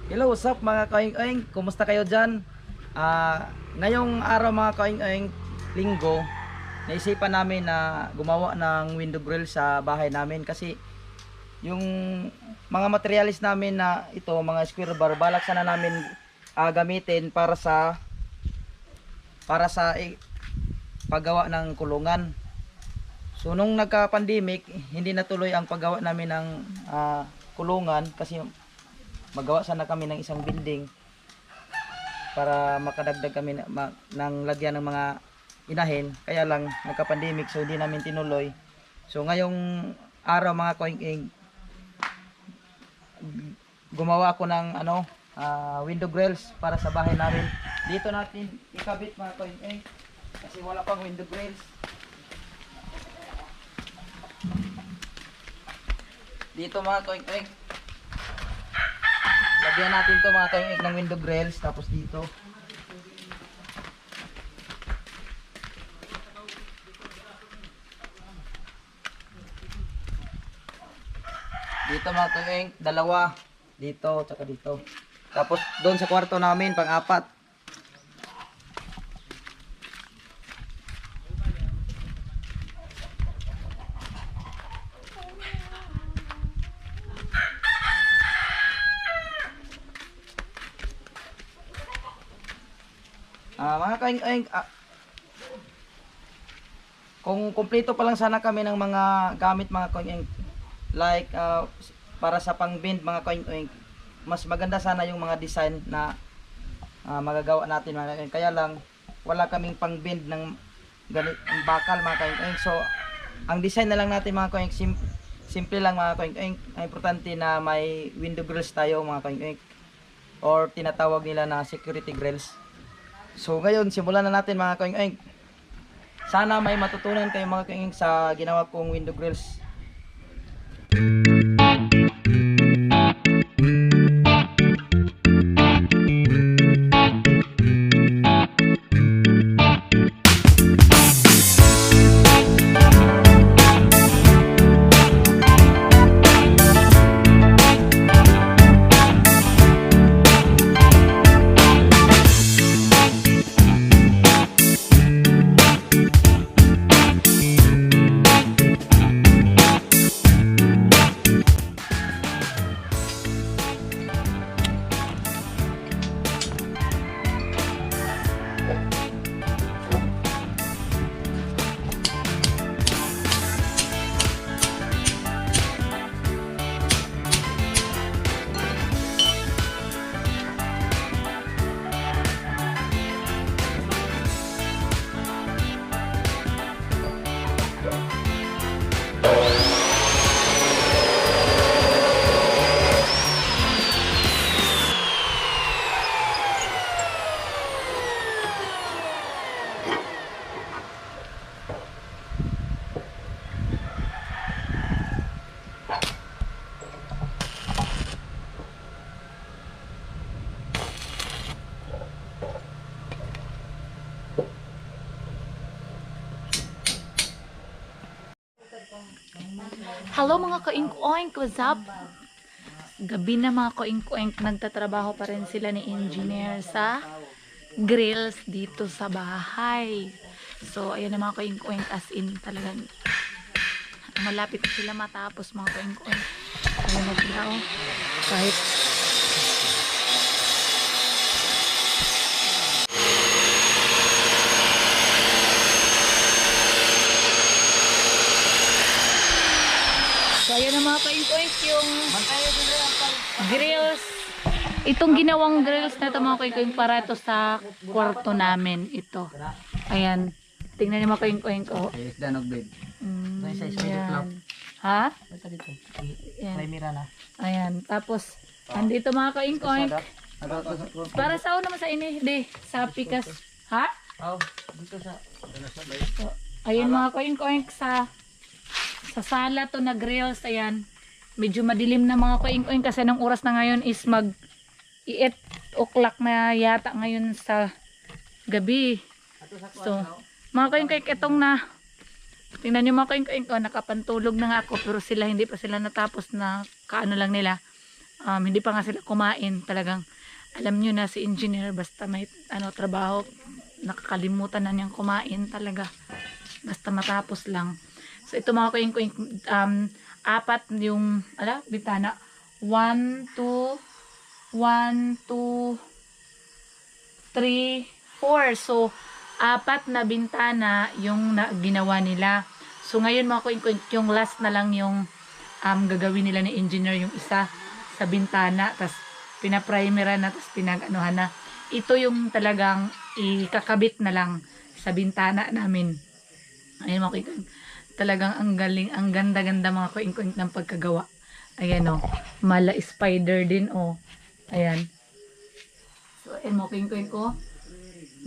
Hello, what's up mga kaing-aing? Kumusta kayo dyan? Ngayong araw mga kaing-aing, linggo, naisipan namin na gumawa ng window grill sa bahay namin kasi yung mga materialis namin na ito, mga square bar, balak sana namin gamitin para sa paggawa ng kulungan. So nung nagka-pandemic, hindi natuloy ang paggawa namin ng kulungan kasi magawa sana kami ng isang building para makadagdag kami ng lagyan ng mga inahin, kaya lang nagka-pandemic so hindi namin tinuloy. So ngayong araw mga koing gumawa ako ng window grills para sa bahay namin. Dito natin ikabit mga koing kasi wala pang window grills. Dito mga koing lagyan natin to mga koing ng window grills, tapos dito mga koing dalawa dito tsaka dito, tapos doon sa kwarto namin pang-apat. Mga koing kung kumpleto pa lang sana kami ng mga gamit mga koing like para sa pang-bend mga koing mas maganda sana yung mga design na magagawa natin mga koing. Kaya lang wala kaming pang-bend ng ganit ang bakal mga koing. So ang design na lang natin mga koing simple lang mga koing. Ang importante na may window grills tayo mga koing or tinatawag nila na security grills. So ngayon simulan na natin mga koing. Sana may matutunan kayo mga koing sa ginawa kong window grills. Hello mga ka-ink-oink, what's up? Gabi na mga ka-ink-oink, nagtatrabaho pa rin sila ni engineer sa grills dito sa bahay. So, ayan na mga ka-ink-oink, as in talagang malapit sila matapos mga ka-ink-oink. Ayan na sila oh, kahit ayan na mga ka-ink-oink yung grills. Itong ginawang grills na ito mga ka-ink-oink para ito sa kwarto namin ito. Ayan. Tingnan niyo mga ka-ink-oink. Oh. Ayan. Ha? Ayan. Ayan. Tapos, andito mga ka-ink-oink. Para sa naman sa ini. Di, sa pikas. Ha? So, ayan mga ka-ink-oink sa sala to na grills. Ayan, medyo madilim na mga koing-koing kasi ng oras na ngayon is mag 8 o'clock na yata ngayon sa gabi. So mga koing-koing, itong na tingnan nyo mga koing-koing, nakapantulog na nga ako pero sila hindi pa sila natapos na kaano lang nila. Hindi pa nga sila kumain. Talagang alam nyo na si engineer, basta may trabaho, nakakalimutan na niyang kumain talaga. Basta matapos lang. So ito mga kuing-kuing, apat yung bintana. 1, 2, 1, 2, 3, 4. So apat na bintana yung ginawa nila. So ngayon mga kuing-kuing, yung last na lang yung gagawin nila ni engineer, yung isa sa bintana, tas pinaprimera na, tas pinag-anuhan na. Ito yung talagang ikakabit na lang sa bintana namin. Ayun mga kuing-kuing, talagang ang galing, ang ganda-ganda mga kuing-kuing ng pagkagawa. Ayan o, mala spider din o. Ayan. So ayun mga kuing-kuing ko,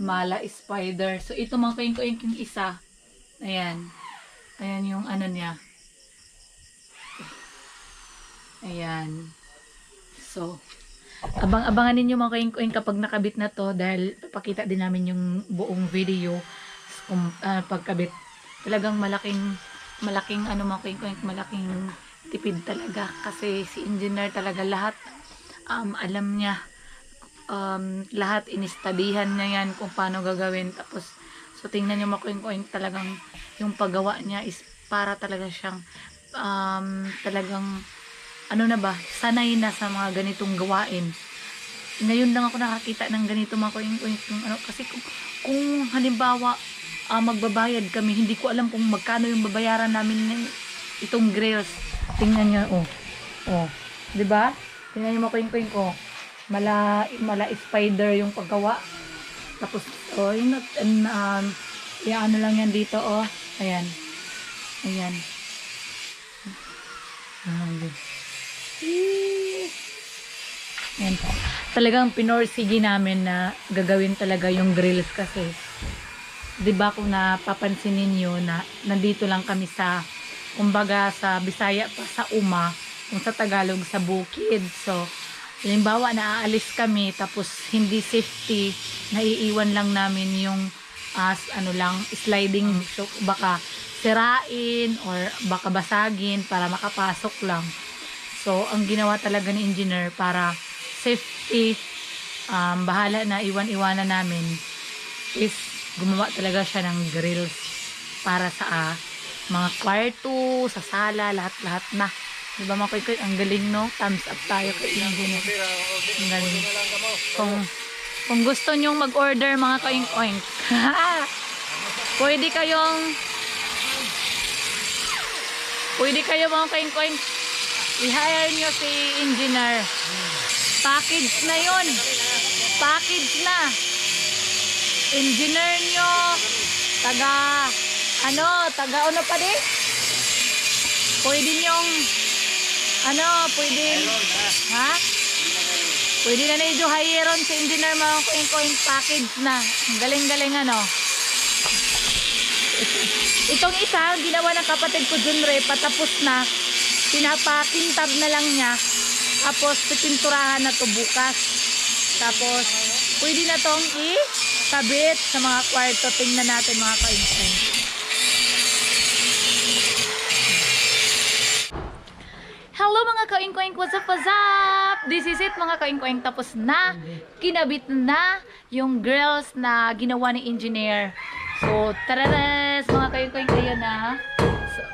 mala spider. So ito mga kuing-kuing yung isa. Ayan. Ayan yung ano niya. Ayan. So abang-abangan ninyo mga kuing-kuing kapag nakabit na to, dahil papakita din namin yung buong video kung pagkabit. Talagang malaking mga kuing-kuing, malaking tipid talaga kasi si engineer talaga lahat alam niya, lahat inistabihan niya yan kung paano gagawin. Tapos so tingnan niyo mga kuing-kuing, talagang yung paggawa niya is para talaga siyang talagang sanay na sa mga ganitong gawain. Ngayon lang ako nakakita ng ganito mga kuing-kuing, kasi kung halimbawa magbabayad kami, hindi ko alam kung magkano yung babayaran namin itong grills. Tingnan niyo, oh, 'di ba? Tingnan niyo mga kuing-kuing ko. Mala spider yung paggawa. Tapos yung ano lang yan dito, ayan. Ayan. Ayan. Talagang pinorsige namin na gagawin talaga yung grills kasi 'di ba kung napapansin niyo na nandito lang kami sa, kumbaga sa Bisaya pa sa Uma, kung sa Tagalog sa bukid. So halimbawa naaalis kami tapos hindi safety, naiiwan lang namin yung sliding, so baka sirain or baka basagin para makapasok lang. So ang ginawa talaga ni engineer para safety, bahala na, iwan-iwanan namin, is gumawa talaga siya ng grills para sa mga kwarto, sa sala, lahat-lahat na. Diba mga kuy-kuy, ang galing no? Thumbs up tayo kay engineer. Ang galing. Kung gusto nyong mag-order mga kaing-oink, pwede kayo mga kaing-oink, i-hire nyo si engineer. Package na yon. Package na. Engineer nyo, taga ano pa di? Pwede nyong, pwede na medyo hireon si engineer mga kuing-kuing, package na. Galing-galing Itong isa, ginawa ng kapatid ko Junre, patapos na, pinapakintab na lang niya. Tapos, pipinturahan na to bukas. Tapos, pwede na tong i-kabit sa mga kwarto. Tingnan natin mga ka-instant. Hello mga ka-inkweng, what's up? This is it mga ka-inkweng. Tapos na, kinabit na yung grills na ginawa ni engineer. So, tararas mga ka-inkweng, ayan na. So,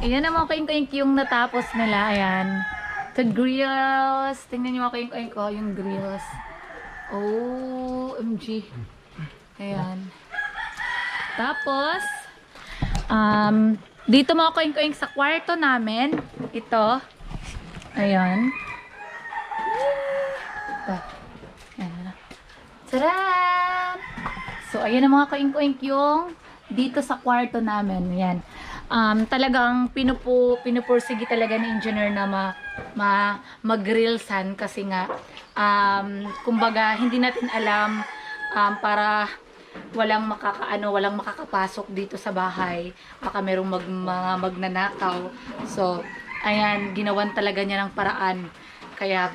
ayan na mga ka-inkweng yung natapos nila. Ayan. The grills. Tingnan nyo mga ka-inkweng ko, yung grills. OMG. Ayan. Tapos, dito mga ka-inkweng sa kwarto namin, ito. Ayan. Ito. Ayan. Tadaan! So, ayan na mga ka-inkweng yung dito sa kwarto namin. Ayan. Talagang pinupursige talaga ni engineer na mag-grillsan kasi nga kumbaga hindi natin alam, para walang makakapasok dito sa bahay, baka merong mga magnanakaw. So ayan, ginawan talaga niya ng paraan, kaya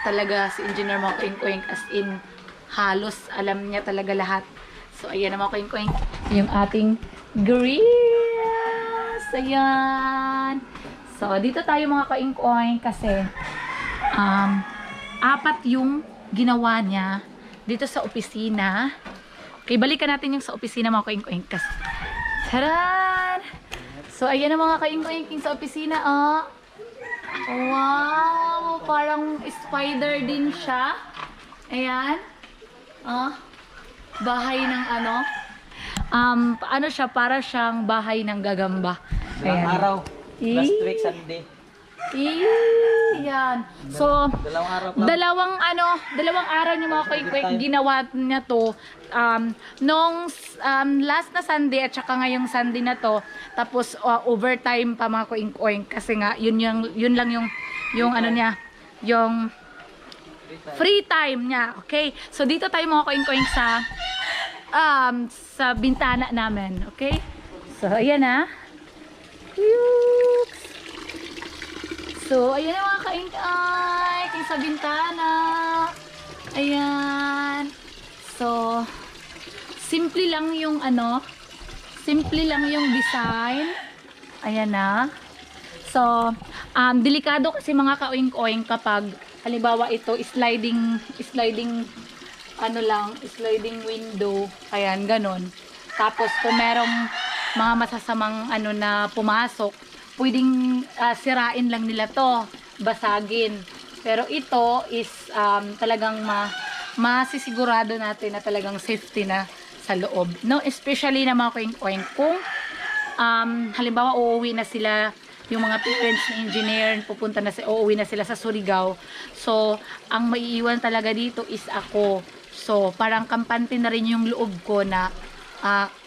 talaga si engineer mga kuing-kuing, as in halos alam niya talaga lahat. So ayan na mga kuing-kuing yung ating grills. Ayan. So, dito tayo mga ka-inkoing kasi Apat yung ginawa niya dito sa opisina. Okay, balikan natin yung sa opisina mga kaing-kaing. Taran! So, ayan ang mga kaing-kaing sa opisina. Oh. Wow! Parang spider din siya. Ayan. Oh. Bahay ng ano. Ano siya? Para siyang bahay ng gagamba. Ilang araw. Last week, Sunday. Yan. So, Dalawang araw lang. dalawang araw niya mga kaing-kaing ginawa niya to. Nung last na Sunday at saka ngayong Sunday na to, tapos overtime pa mga kaing-kaing kasi nga yun lang yung ano niya, yung free time niya. Okay? So dito tayo mga kaing-kaing sa bintana namin. Okay? So ayan na. So, ayan ang mga kaing-kaing sa bintana. Ayan. So, simple lang yung design. Ayan na. So, delikado kasi mga kaing-kaing kapag halimbawa ito sliding window. Ayan, ganon. Tapos kung merong mga masasamang na pumasok, pwedeng sirain lang nila to, basagin. Pero ito is talagang masisigurado natin na talagang safety na sa loob. No, especially na mga kaing-kaing kung halimbawa uuwi na sila, yung mga parents na engineer, uuwi na sila sa Surigao. So, ang maiiwan talaga dito is ako. So, parang kampante na rin yung loob ko na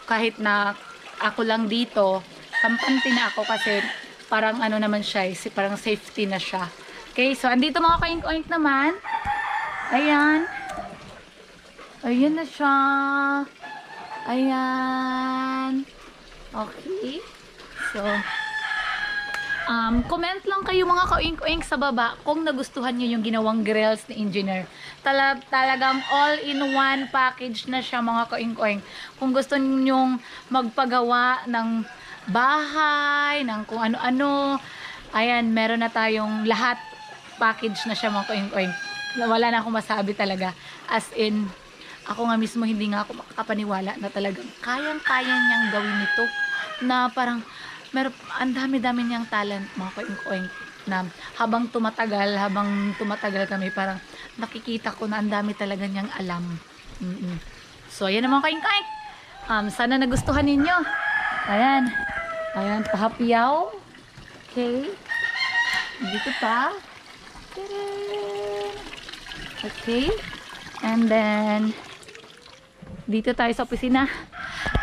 kahit na ako lang dito, kampante na ako kasi parang naman siya, parang safety na siya. Okay, so andito mga kaing-kaing naman. Ayan. Ayan na siya. Ayan. Okay. So, comment lang kayo mga kaing-kaing sa baba kung nagustuhan nyo yung ginawang grills ni engineer. Talagang all-in-one package na siya mga kaing-kaing. Kung gusto nyong magpagawa ng bahay, ng kung ano-ano, ayan, meron na tayong lahat. Package na siya mga kaing-kaing. Wala na akong masabi talaga. As in, ako nga mismo hindi nga ako makakapaniwala na talagang kayang-kaya niyang gawin ito. Na parang, ang dami-dami niyang talent mga kaing-kaing. Na habang tumatagal kami, parang nakikita ko na ang dami talaga niyang alam. So, ayan naman kaing-kaing. Sana nagustuhan ninyo. Ayan. Ayan, pahapyaw. Okay. Dito pa. Okay. And then, dito tayo sa opisina.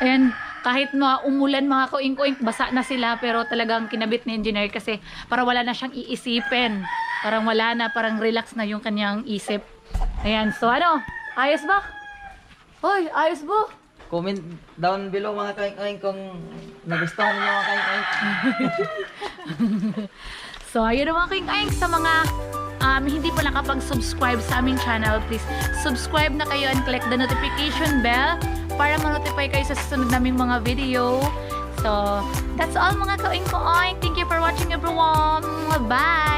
Ayan, kahit umulan mga kaing-kaing, basa na sila, pero talagang kinabit ni engineer kasi para wala na siyang iisipin. Parang wala na, parang relax na yung kanyang isip. Ayan, so ayos ba? Hoy, ayos ba? Comment down below mga kaing-kaing kung nagustuhan niyo mga kaing-kaing. So, ayun na mga kaing-kaing sa mga hindi pa nakapag-subscribe sa aming channel, please subscribe na kayo and click the notification bell para ma-notify kayo sa susunod naming mga video. So, that's all mga kaing-kaing. Thank you for watching everyone. Bye!